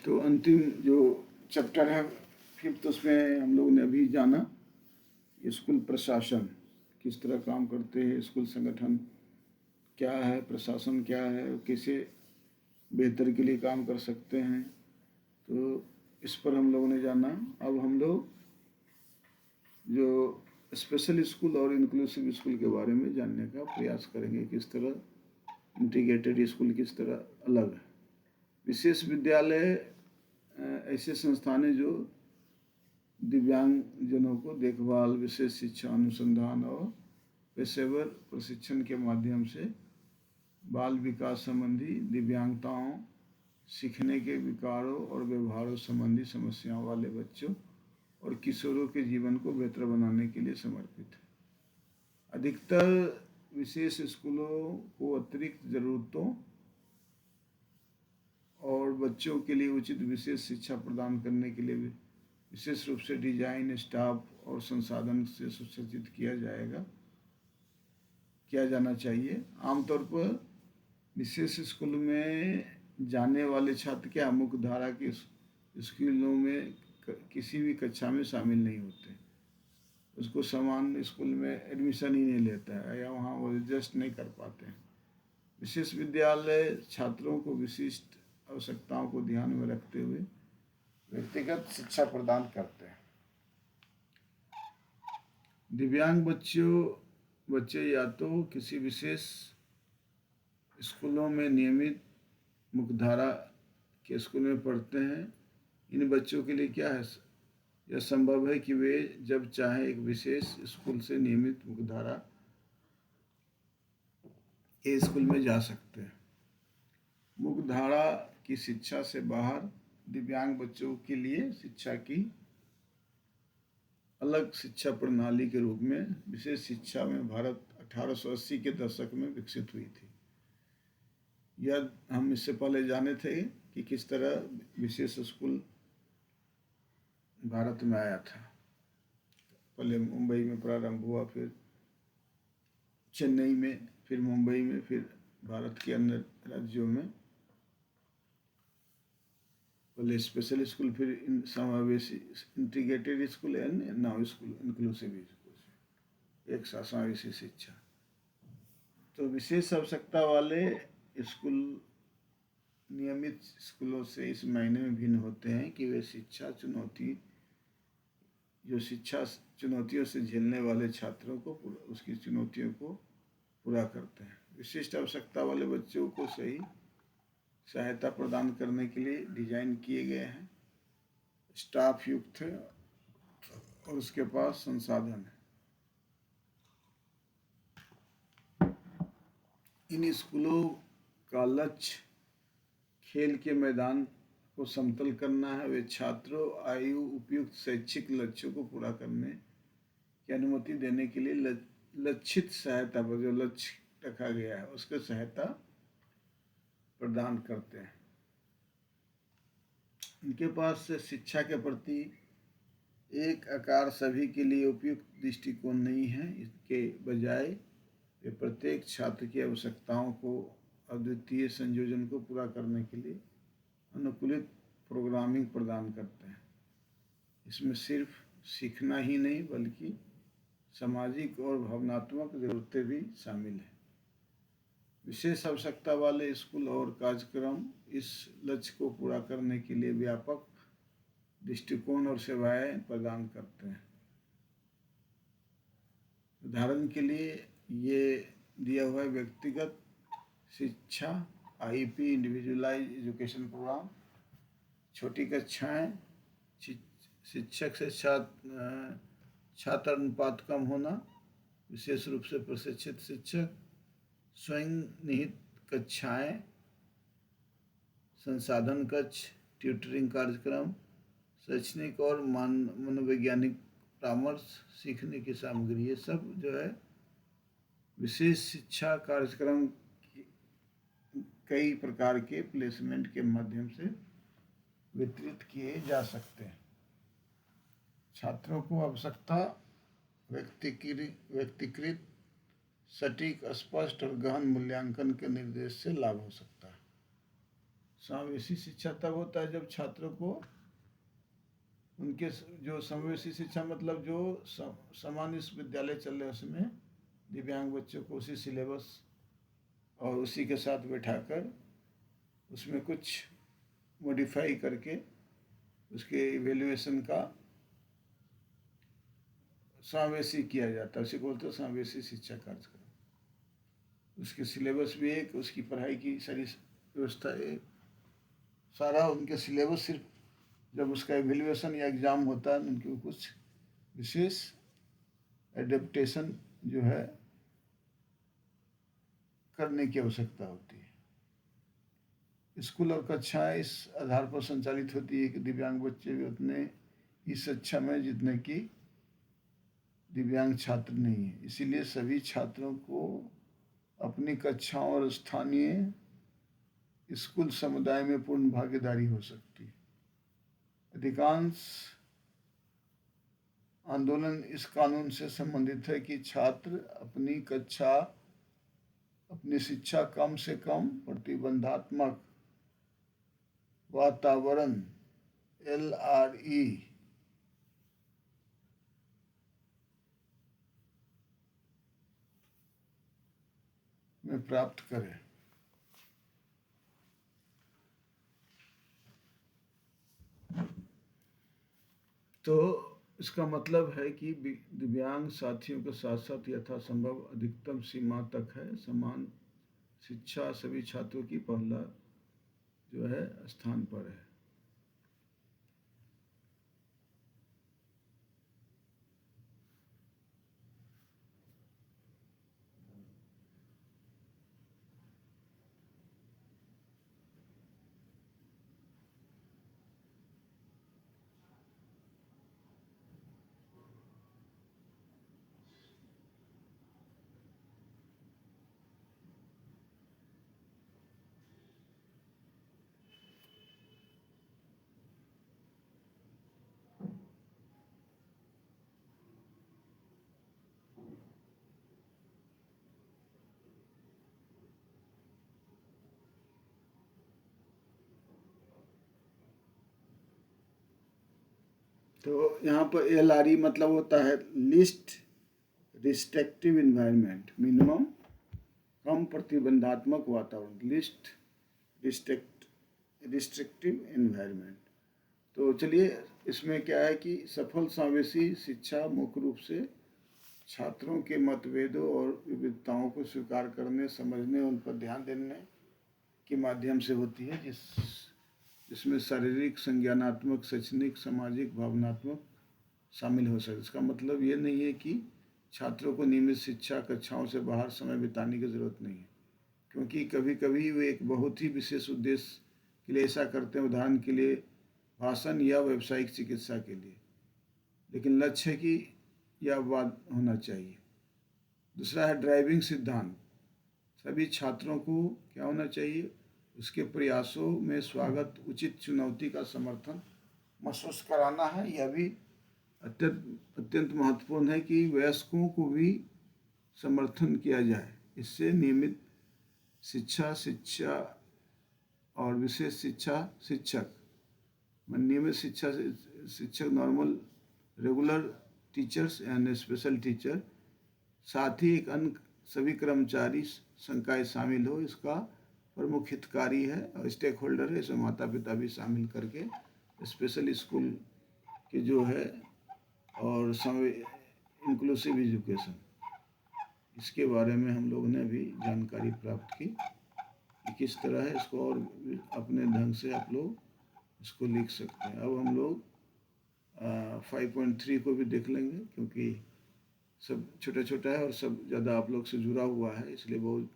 तो अंतिम जो चैप्टर है फिफ्थ, उसमें हम लोगों ने अभी जाना स्कूल प्रशासन किस तरह काम करते हैं, स्कूल संगठन क्या है, प्रशासन क्या है, कैसे बेहतर के लिए काम कर सकते हैं। तो इस पर हम लोगों ने जाना। अब हम लोग जो स्पेशल स्कूल और इंक्लूसिव स्कूल के बारे में जानने का प्रयास करेंगे, किस तरह इंटीग्रेटेड स्कूल किस तरह अलग है। विशेष विद्यालय ऐसे संस्थान हैं जो दिव्यांगजनों को देखभाल, विशेष शिक्षा, अनुसंधान और पेशेवर प्रशिक्षण के माध्यम से बाल विकास संबंधी दिव्यांगताओं, सीखने के विकारों और व्यवहारों संबंधी समस्याओं वाले बच्चों और किशोरों के जीवन को बेहतर बनाने के लिए समर्पित है। अधिकतर विशेष स्कूलों को अतिरिक्त ज़रूरतों और बच्चों के लिए उचित विशेष शिक्षा प्रदान करने के लिए विशेष रूप से डिजाइन, स्टाफ और संसाधन से सुसज्जित किया जाना चाहिए। आमतौर पर विशेष स्कूल में जाने वाले छात्र क्या मुख्य धारा के स्कूलों में किसी भी कक्षा में शामिल नहीं होते, उसको समान स्कूल में एडमिशन ही नहीं लेता है या वहाँ वो एडजस्ट नहीं कर पाते हैं। विशेष विद्यालय छात्रों को विशिष्ट आवश्यकताओं को ध्यान में रखते हुए व्यक्तिगत शिक्षा प्रदान करते हैं। दिव्यांग बच्चे या तो किसी विशेष स्कूलों में नियमित मुख्यधारा के स्कूल में पढ़ते हैं। इन बच्चों के लिए क्या है, यह संभव है कि वे जब चाहें एक विशेष स्कूल से नियमित मुख्यधारा के स्कूल में जा सकते हैं। मुख्यधारा की शिक्षा से बाहर दिव्यांग बच्चों के लिए शिक्षा की अलग शिक्षा प्रणाली के रूप में विशेष शिक्षा में भारत 1880 के दशक में विकसित हुई थी। यह हम इससे पहले जाने थे कि किस तरह विशेष स्कूल भारत में आया था। पहले मुंबई में प्रारंभ हुआ, फिर चेन्नई में, फिर मुंबई में, फिर भारत के अन्य राज्यों में पहले स्पेशल स्कूल, फिर समावेशी integrated school and now school inclusive school, एक समावेशी शिक्षा। तो विशेष आवश्यकता वाले स्कूल नियमित स्कूलों से इस मायने में भिन्न होते हैं कि वे शिक्षा चुनौतियों से झेलने वाले छात्रों को उसकी चुनौतियों को पूरा करते हैं। विशिष्ट आवश्यकता वाले बच्चों को सही सहायता प्रदान करने के लिए डिजाइन किए गए हैं, स्टाफ युक्त है और उसके पास संसाधन है। इन स्कूलों का लक्ष्य खेल के मैदान को समतल करना है। वे छात्रों आयु उपयुक्त शैक्षिक लक्ष्यों को पूरा करने की अनुमति देने के लिए लक्षित सहायता पर जो लक्ष्य रखा गया है उसके सहायता प्रदान करते हैं। इनके पास शिक्षा के प्रति एक आकार सभी के लिए उपयुक्त दृष्टिकोण नहीं है। इसके बजाय वे प्रत्येक छात्र की आवश्यकताओं को अद्वितीय संयोजन को पूरा करने के लिए अनुकूलित प्रोग्रामिंग प्रदान करते हैं। इसमें सिर्फ सीखना ही नहीं बल्कि सामाजिक और भावनात्मक जरूरतें भी शामिल हैं। विशेष आवश्यकता वाले स्कूल और कार्यक्रम इस लक्ष्य को पूरा करने के लिए व्यापक दृष्टिकोण और सेवाएं प्रदान करते हैं। उदाहरण के लिए ये दिया हुआ है व्यक्तिगत शिक्षा, आईपी इंडिविजुअलाइज एजुकेशन प्रोग्राम, छोटी कक्षाएं, शिक्षक से छात्र अनुपात कम होना, विशेष रूप से प्रशिक्षित शिक्षक, स्वयं निहित कक्षाएं, संसाधन कक्ष, ट्यूटरिंग कार्यक्रम, शैक्षणिक और मनोवैज्ञानिक परामर्श, सीखने की सामग्री, ये सब जो है विशेष शिक्षा कार्यक्रम कई प्रकार के प्लेसमेंट के माध्यम से वितरित किए जा सकते हैं। छात्रों को आवश्यकता व्यक्तिकृत, सटीक, स्पष्ट और गहन मूल्यांकन के निर्देश से लाभ हो सकता है। समावेशी शिक्षा तब होता है जब छात्रों को उनके जो समावेशी शिक्षा मतलब जो सामान्य विद्यालय चल रहे हैं उसमें दिव्यांग बच्चों को उसी सिलेबस और उसी के साथ बैठाकर उसमें कुछ मॉडिफाई करके उसके इवेल्युएशन का समावेशी किया जाता है। उसी को बोलते हैं समावेशी शिक्षा कार्यक्रम। उसके सिलेबस भी एक, उसकी पढ़ाई की सारी व्यवस्था एक, सारा उनके सिलेबस सिर्फ जब उसका इवेल्युएशन या एग्ज़ाम होता है उनके कुछ विशेष एडेप्टेशन जो है करने की आवश्यकता होती है। स्कूल और कक्षाएं इस आधार पर संचालित होती है कि दिव्यांग बच्चे भी उतने ही सक्षम हैं जितने कि दिव्यांग छात्र नहीं है। इसीलिए सभी छात्रों को अपनी कक्षाओं और स्थानीय स्कूल समुदाय में पूर्ण भागीदारी हो सकती है। अधिकांश आंदोलन इस कानून से संबंधित है कि छात्र अपनी शिक्षा कम से कम प्रतिबंधात्मक वातावरण LRE में प्राप्त करें। तो इसका मतलब है कि दिव्यांग साथियों के साथ साथ यथासंभव अधिकतम सीमा तक है समान शिक्षा सभी छात्रों की पहला जो है स्थान पर है। तो यहाँ पर LRE मतलब होता है लिस्ट रिस्ट्रिक्टिव इन्वायरमेंट, मिनिमम कम प्रतिबंधात्मक वातावरण, लिस्ट रिस्ट्रिक्टिव इन्वायरमेंट। तो चलिए इसमें क्या है कि सफल समावेशी शिक्षा मुख्य रूप से छात्रों के मतभेदों और विविधताओं को स्वीकार करने, समझने, उन पर ध्यान देने के माध्यम से होती है, जिसमें शारीरिक, संज्ञानात्मक, शैक्षणिक, सामाजिक, भावनात्मक शामिल हो सकते। इसका मतलब ये नहीं है कि छात्रों को नियमित शिक्षा कक्षाओं से बाहर समय बिताने की ज़रूरत नहीं है, क्योंकि कभी कभी वे एक बहुत ही विशेष उद्देश्य के लिए ऐसा करते हैं, उदाहरण के लिए भाषण या व्यावसायिक चिकित्सा के लिए, लेकिन लक्ष्य है कि यह बात होना चाहिए। दूसरा है ड्राइविंग सिद्धांत। सभी छात्रों को क्या होना चाहिए, उसके प्रयासों में स्वागत, उचित चुनौती का समर्थन महसूस कराना है। यह भी अत्यंत महत्वपूर्ण है कि वयस्कों को भी समर्थन किया जाए। इससे नियमित शिक्षा और विशेष शिक्षक नियमित शिक्षक normal regular teachers and special teacher, साथ ही एक अन्य सभी कर्मचारी संकाय शामिल हो, इसका प्रमुख हितकारी है और स्टेक होल्डर है। इसमें माता पिता भी शामिल करके स्पेशल स्कूल के जो है और इंक्लूसिव एजुकेशन, इसके बारे में हम लोगों ने भी जानकारी प्राप्त की कि किस तरह है। इसको और अपने ढंग से आप लोग इसको लिख सकते हैं। अब हम लोग 5.3 को भी देख लेंगे, क्योंकि सब छोटा छोटा है और सब ज़्यादा आप लोग से जुड़ा हुआ है, इसलिए बहुत